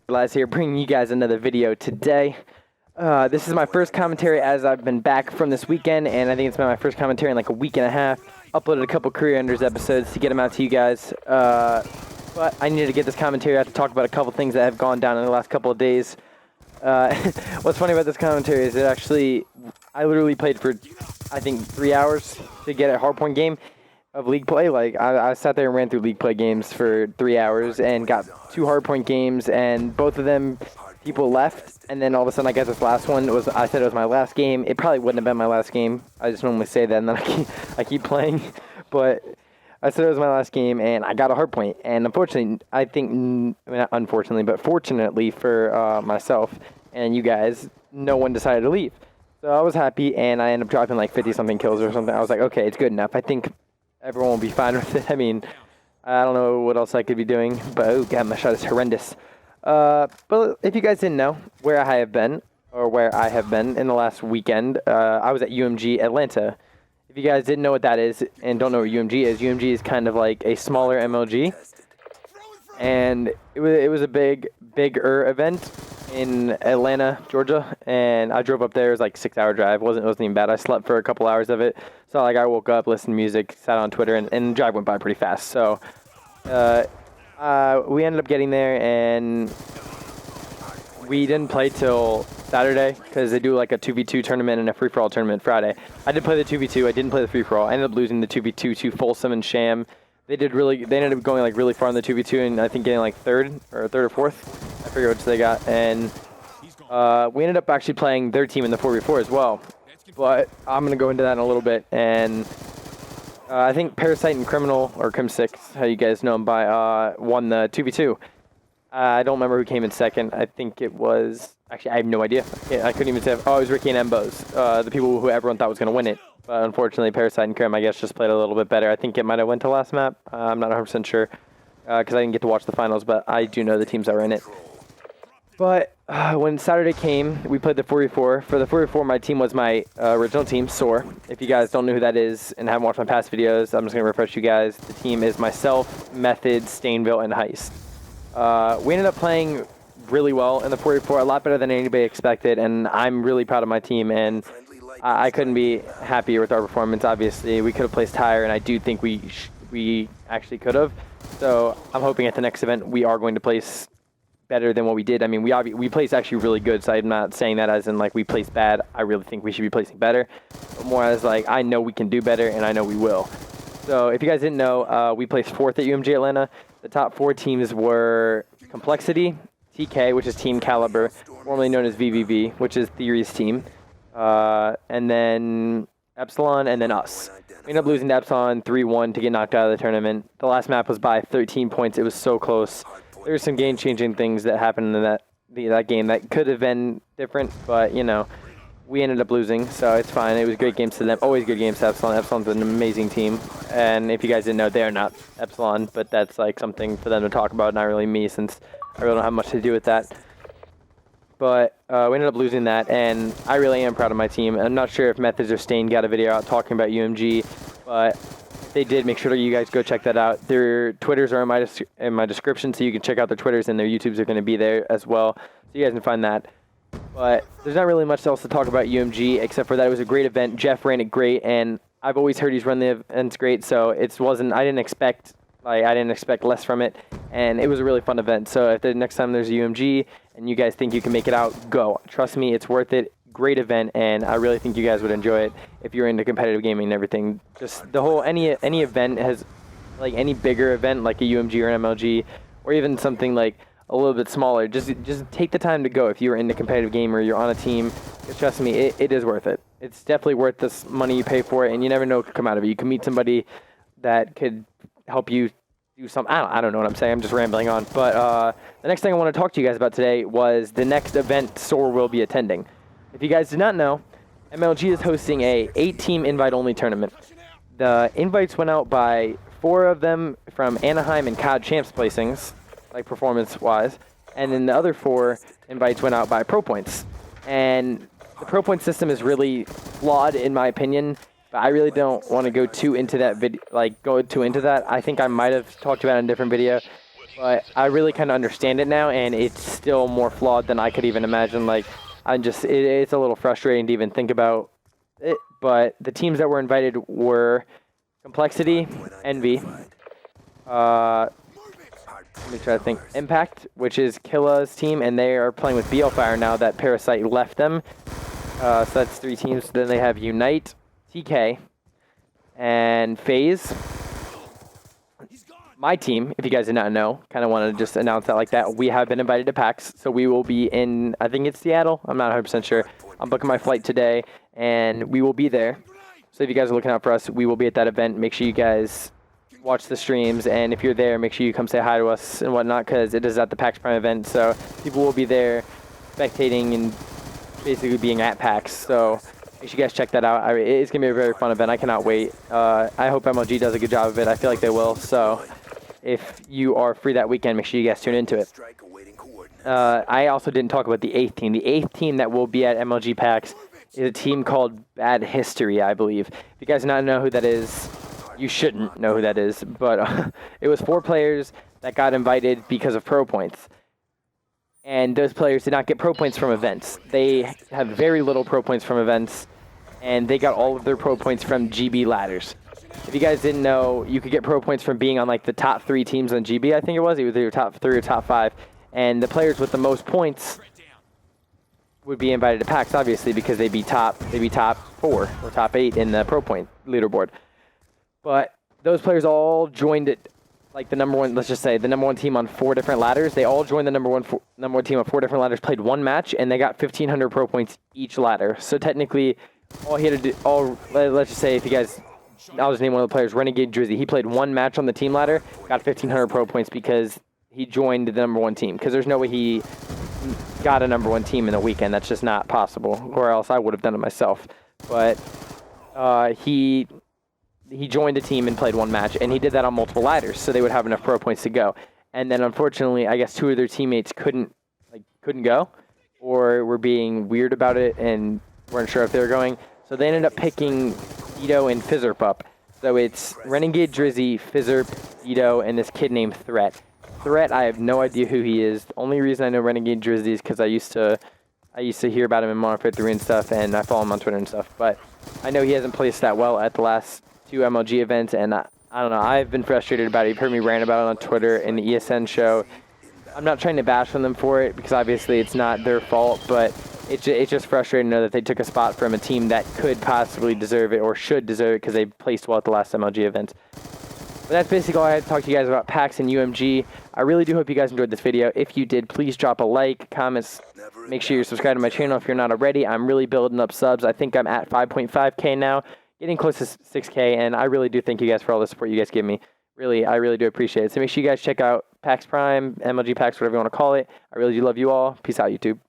Elias here, bringing you guys another video today. This is my first commentary as I've been back from this weekend, and I think it's been my first commentary in like a week and a half. Uploaded a couple Career Enders episodes to get them out to you guys, but I needed to get this commentary out to talk about a couple things that have gone down in the last couple of days. What's funny about this commentary is I literally played for, I think, 3 hours to get a hardpoint game of league play. Like, I sat there and ran through league play games for 3 hours and got 2 hardpoint games, and both of them people left, and then all of a sudden I guess this last one I said it was my last game. It probably wouldn't have been my last game. I just normally say that and then I keep playing, but I said it was my last game and I got a hardpoint, and unfortunately, not unfortunately, but fortunately for myself and you guys, no one decided to leave. So I was happy, and I ended up dropping like 50 something kills or something. I was like, okay, it's good enough. I think everyone will be fine with it. I mean, I don't know what else I could be doing, but oh god, my shot is horrendous. But if you guys didn't know where I have been in the last weekend, I was at UMG Atlanta. If you guys didn't know what that is and don't know what UMG is kind of like a smaller MLG, and it was a bigger event in Atlanta, Georgia, and I drove up there. It was like a 6-hour drive. It wasn't even bad. I slept for a couple hours of it. So like I woke up, listened to music, sat on Twitter, and the drive went by pretty fast. So we ended up getting there, and we didn't play till Saturday because they do like a 2v2 tournament and a free-for-all tournament Friday. I did play the 2v2. I didn't play the free-for-all. I ended up losing the 2v2 to Folsom and Sham. They ended up going like really far in the 2v2 and I think getting like third or fourth. I forget which they got. And we ended up actually playing their team in the 4v4 as well. But I'm going to go into that in a little bit. And I think Parasite and Criminal, or Crim6, how you guys know him by, won the 2v2. I don't remember who came in second. I think it was... Actually, I have no idea. I couldn't even say... Oh, it was Ricky and Embos, the people who everyone thought was going to win it. But unfortunately, Parasite and Crim, I guess, just played a little bit better. I think it might have went to last map. I'm not 100% sure because I didn't get to watch the finals, but I do know the teams that were in it. But when Saturday came, we played the 4v4. For the 4v4, my team was my original team, SoaR. If you guys don't know who that is and haven't watched my past videos, I'm just going to refresh you guys. The team is myself, Method, Stainville, and Heist. We ended up playing really well in the 4v4, a lot better than anybody expected, and I'm really proud of my team, and I couldn't be happier with our performance. Obviously, we could have placed higher, and I do think we actually could have. So I'm hoping at the next event we are going to place better than what we did. I mean, we placed actually really good, so I'm not saying that as in like we placed bad. I really think we should be placing better, but more as like I know we can do better, and I know we will. So if you guys didn't know, we placed 4th at UMG Atlanta. The top 4 teams were Complexity, TK, which is Team Caliber, formerly known as VVV, which is Theory's team, and then Epsilon, and then us. We ended up losing to Epsilon 3-1 to get knocked out of the tournament. The last map was by 13 points. It was so close. There were some game-changing things that happened in that game that could have been different, but, you know, we ended up losing, so it's fine. It was great games to them. Always good games to Epsilon. Epsilon's an amazing team, and if you guys didn't know, they are not Epsilon, but that's like something for them to talk about, not really me, since I really don't have much to do with that. But we ended up losing that, and I really am proud of my team. I'm not sure if Methods or Stain got a video out talking about UMG, but if they did, make sure that you guys go check that out. Their Twitters are in my description, so you can check out their Twitters, and their YouTubes are going to be there as well, so you guys can find that. But there's not really much else to talk about UMG, except for that it was a great event. Jeff ran it great, and I've always heard he's run the events great, so I didn't expect less from it, and it was a really fun event. So if the next time there's a UMG and you guys think you can make it out, go. Trust me, it's worth it. Great event, and I really think you guys would enjoy it if you're into competitive gaming and everything. Just the whole any event has, like any bigger event like a UMG or an MLG, or even something like a little bit smaller. Just take the time to go if you're into competitive game or you're on a team. Trust me, it is worth it. It's definitely worth this money you pay for it, and you never know what could come out of it. You can meet somebody that could help you do something. I don't know what I'm saying. I'm just rambling on. But the next thing I want to talk to you guys about today was the next event SoaR will be attending. If you guys did not know, MLG is hosting a 8-team invite-only tournament. The invites went out by 4 of them from Anaheim and COD Champs placings, like performance-wise, and then the other 4 invites went out by Pro Points. And the pro point system is really flawed in my opinion, but I really don't want to go too into that I think I might have talked about it in a different video, but I really kind of understand it now, and it's still more flawed than I could even imagine. Like, it's a little frustrating to even think about it, but the teams that were invited were Complexity, Envy, let me try to think, Impact, which is Killa's team, and they are playing with BL Fire now that Parasite left them. So that's 3 teams. Then they have Unite, TK, and FaZe. My team, if you guys did not know, kind of want to just announce that like that, we have been invited to PAX, so we will be in, I think it's Seattle, I'm not 100% sure. I'm booking my flight today, and we will be there. So if you guys are looking out for us, we will be at that event. Make sure you guys watch the streams, and if you're there, make sure you come say hi to us and whatnot, because it is at the PAX Prime event, so people will be there spectating and basically being at PAX, so make sure you guys check that out. It's going to be a very fun event. I cannot wait. I hope MLG does a good job of it. I feel like they will, so if you are free that weekend, make sure you guys tune into it. I also didn't talk about the 8th team. The 8th team that will be at MLG PAX is a team called Bad History, I believe. If you guys do not know who that is, you shouldn't know who that is, but it was 4 players that got invited because of pro points. And those players did not get pro points from events. They have very little pro points from events, and they got all of their pro points from GB ladders. If you guys didn't know, you could get pro points from being on like the top 3 teams on GB, I think it was. Either your top 3 or top 5. And the players with the most points would be invited to PAX, obviously, because they'd be top 4 or top 8 in the pro point leaderboard. But those players all joined it, like the number one, let's just say the number 1 team on 4 different ladders. They all joined the number one team on 4 different ladders, played 1 match, and they got 1,500 pro points each ladder. So technically, all he had to do, let's just say if you guys, I'll just name one of the players, Renegade Drizzy. He played 1 match on the team ladder, got 1,500 pro points because he joined the number 1 team. Because there's no way he got a number 1 team in a weekend. That's just not possible, or else I would have done it myself. But he joined the team and played 1 match, and he did that on multiple ladders, so they would have enough pro points to go. And then unfortunately, I guess 2 of their teammates couldn't go, or were being weird about it and weren't sure if they were going. So they ended up picking Ito and Fizzerpup. So it's Renegade Drizzy, Fizzerp, Ito, and this kid named Threat. Threat, I have no idea who he is. The only reason I know Renegade Drizzy is because I used to hear about him in Modern Warfare 3 and stuff, and I follow him on Twitter and stuff. But I know he hasn't placed that well at the last 2 MLG events, and I don't know. I've been frustrated about it. You've heard me rant about it on Twitter in the ESN show. I'm not trying to bash on them for it, because obviously it's not their fault, but it's just frustrating to know that they took a spot from a team that could possibly deserve it, or should deserve it, because they placed well at the last MLG event. But that's basically all I had to talk to you guys about PAX and UMG. I really do hope you guys enjoyed this video. If you did, please drop a like, comments, make sure you're subscribed to my channel if you're not already. I'm really building up subs. I think I'm at 5.5K now, getting close to 6K, and I really do thank you guys for all the support you guys give me. Really, I really do appreciate it. So make sure you guys check out PAX Prime, MLG PAX, whatever you want to call it. I really do love you all. Peace out, YouTube.